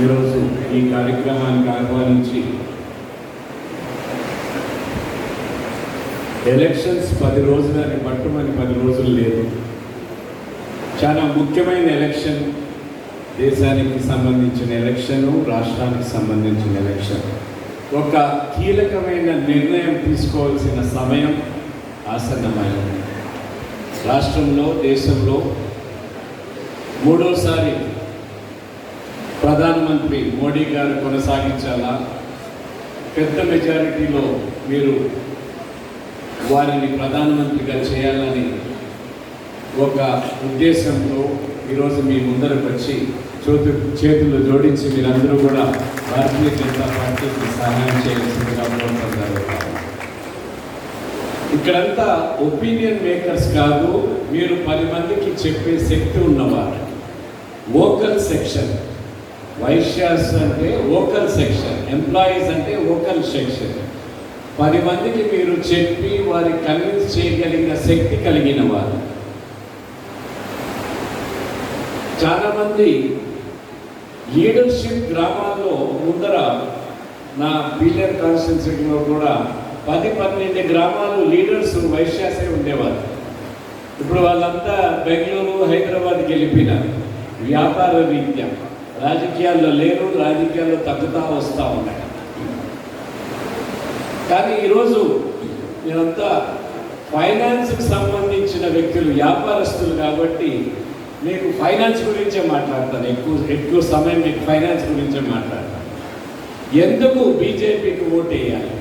ఈరోజు ఈ కార్యక్రమానికి ఆహ్వానించి ఎలక్షన్స్ 10 రోజులని పట్టుమని 10 రోజులు లేదు. చాలా ముఖ్యమైన ఎలక్షన్, దేశానికి సంబంధించిన ఎలక్షను, రాష్ట్రానికి సంబంధించిన ఎలక్షన్. ఒక కీలకమైన నిర్ణయం తీసుకోవాల్సిన సమయం ఆసన్నమైంది. రాష్ట్రంలో, దేశంలో మూడోసారి ప్రధానమంత్రి మోడీ గారు కొనసాగించాలా, పెద్ద మెజారిటీలో మీరు వారిని ప్రధానమంత్రిగా చేయాలని ఒక ఉద్దేశంతో ఈరోజు మీ ముందరకు వచ్చి చేతులు జోడించి మీరందరూ కూడా భారతీయ జనతా పార్టీకి సహాయం చేయాల్సిందిగా కోరుతున్నారు. ఇక్కడంతా ఒపీనియన్ మేకర్స్ కాదు, మీరు 10 మందికి చెప్పే శక్తి ఉన్నవారు. వోకల్ సెక్షన్, వైశ్యాస్ అంటే వోకల్ సెక్షన్, ఎంప్లాయీస్ అంటే వోకల్ సెక్షన్. 10 మందికి మీరు చెప్పి వారి కన్విన్స్ చేయగలిగిన శక్తి కలిగిన వారు. చాలామంది లీడర్షిప్ గ్రామాల్లో ముందర నా పీలేరు కాన్స్టిట్యున్సీలో కూడా 10-12 గ్రామాలు లీడర్స్ వైశ్యాసే ఉండేవారు. ఇప్పుడు వాళ్ళంతా బెంగళూరు, హైదరాబాద్కి వెళ్ళిపోయినారు. వ్యాపార రీత్యా రాజకీయాల్లో లేరు, రాజకీయాల్లో తగ్గుతూ వస్తూ ఉన్నాయి. కానీ ఈరోజు మీరంతా ఫైనాన్స్కి సంబంధించిన వ్యక్తులు, వ్యాపారస్తులు కాబట్టి మీకు ఫైనాన్స్ గురించే మాట్లాడతాను. ఎక్కువ సమయం మీకు ఫైనాన్స్ గురించే మాట్లాడతాను. ఎందుకు బీజేపీకి ఓటేయాలి,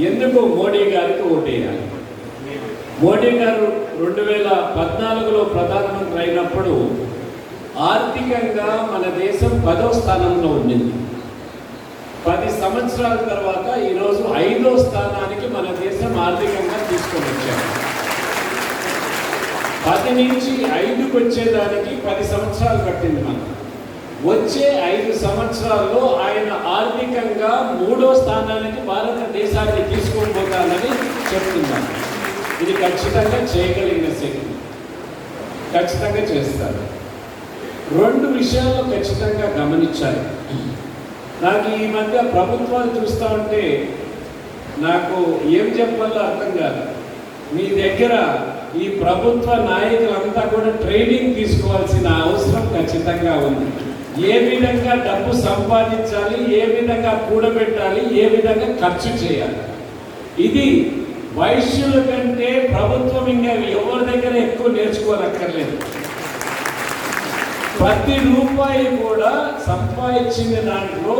ఎందుకు మోడీ గారికి ఓటేయాలి? మోడీ గారు 2014లో ప్రధానమంత్రి అయినప్పుడు ఆర్థికంగా మన దేశం 10వ స్థానంలో ఉండింది. 10 సంవత్సరాల తర్వాత ఈరోజు 5వ స్థానానికి మన దేశం ఆర్థికంగా తీసుకొని వచ్చారు. 10 నుంచి 5కి వచ్చేదానికి 10 సంవత్సరాలు పట్టింది. మనం వచ్చే 5 సంవత్సరాల్లో ఆయన ఆర్థికంగా 3వ స్థానానికి భారతదేశాన్ని తీసుకొని పోతానని చెప్తున్నాను. ఇది ఖచ్చితంగా చేయగలిగిన శక్తి, ఖచ్చితంగా చేస్తారు. 2 విషయాల్లో ఖచ్చితంగా గమనించాలి. నాకు ఈ మధ్య ప్రభుత్వాలు చూస్తూ ఉంటే నాకు ఏం చెప్పాలో అర్థం కాదు. మీ దగ్గర ఈ ప్రభుత్వ నాయకులంతా కూడా ట్రైనింగ్ తీసుకోవాల్సిన అవసరం ఖచ్చితంగా ఉంది. ఏ విధంగా డబ్బు సంపాదించాలి, ఏ విధంగా కూడబెట్టాలి, ఏ విధంగా ఖర్చు చేయాలి. ఇది వైశ్యుల కంటే ప్రభుత్వం ఇంకా ఎవరి దగ్గర ఎక్కువ నేర్చుకోనక్కర్లేదు. ప్రతి రూపాయి కూడా సంపాదించిన దాంట్లో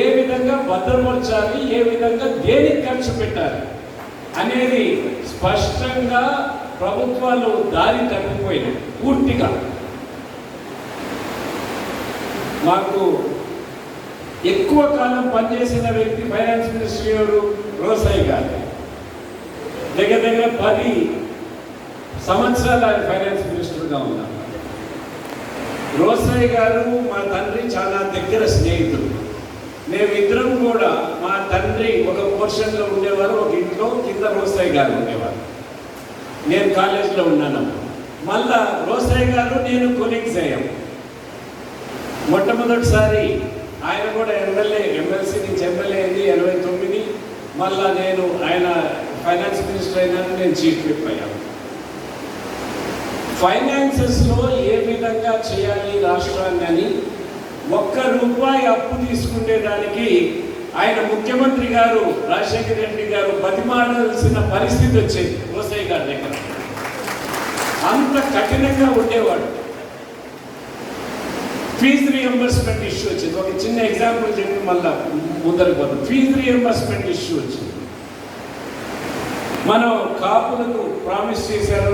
ఏ విధంగా భద్రపరచాలి, ఏ విధంగా దేనికి ఖర్చు పెట్టాలి అనేది స్పష్టంగా ప్రభుత్వాలు దారి తప్పిపోయినాయి పూర్తిగా. మాకు ఎక్కువ కాలం పనిచేసిన వ్యక్తి ఫైనాన్స్ మినిస్టర్ గారు రోసయ్య గారు. దగ్గర 10 సంవత్సరాలు ఆయన ఫైనాన్స్ మినిస్టర్గా ఉన్నారు. రోసయ్య గారు మా తండ్రి చాలా దగ్గర స్నేహితులు. మేమిద్దరం కూడా, మా తండ్రి ఒక పోర్షన్లో ఉండేవారు, ఒక ఇంట్లో కింద రోసయ్య గారు ఉండేవారు. నేను కాలేజీలో ఉన్నాను. మళ్ళా రోసయ్య గారు నేను కొలీగ్స్ అయ్యాం. మొట్టమొదటిసారి ఆయన కూడా ఎమ్మెల్సీ నుంచి ఎమ్మెల్యే అయింది 89. మళ్ళా ఆయన ఫైనాన్స్ మినిస్టర్ అయినాను, నేను చీఫ్ విప్ అయ్యాను. ఫైనాన్సెస్లో ఏ విధంగా చేయాలి రాష్ట్రాన్ని అని, 1 రూపాయి అప్పు తీసుకునేదానికి ఆయన ముఖ్యమంత్రి గారు రాజశేఖర రెడ్డి గారు బతిమాడాల్సిన పరిస్థితి వచ్చేది రోసయ్య గారి దగ్గర. అంత కఠినంగా ఉండేవాడు. ఫీజు రీఎంబర్స్మెంట్ ఇష్యూ వచ్చింది. ఒక చిన్న ఎగ్జాంపుల్ చెప్పి మళ్ళా ముందరకు పోతాం. ఫీజు రీఎంబర్స్మెంట్ ఇష్యూ వచ్చింది. మనం కాపులకు ప్రామిస్ చేశారు,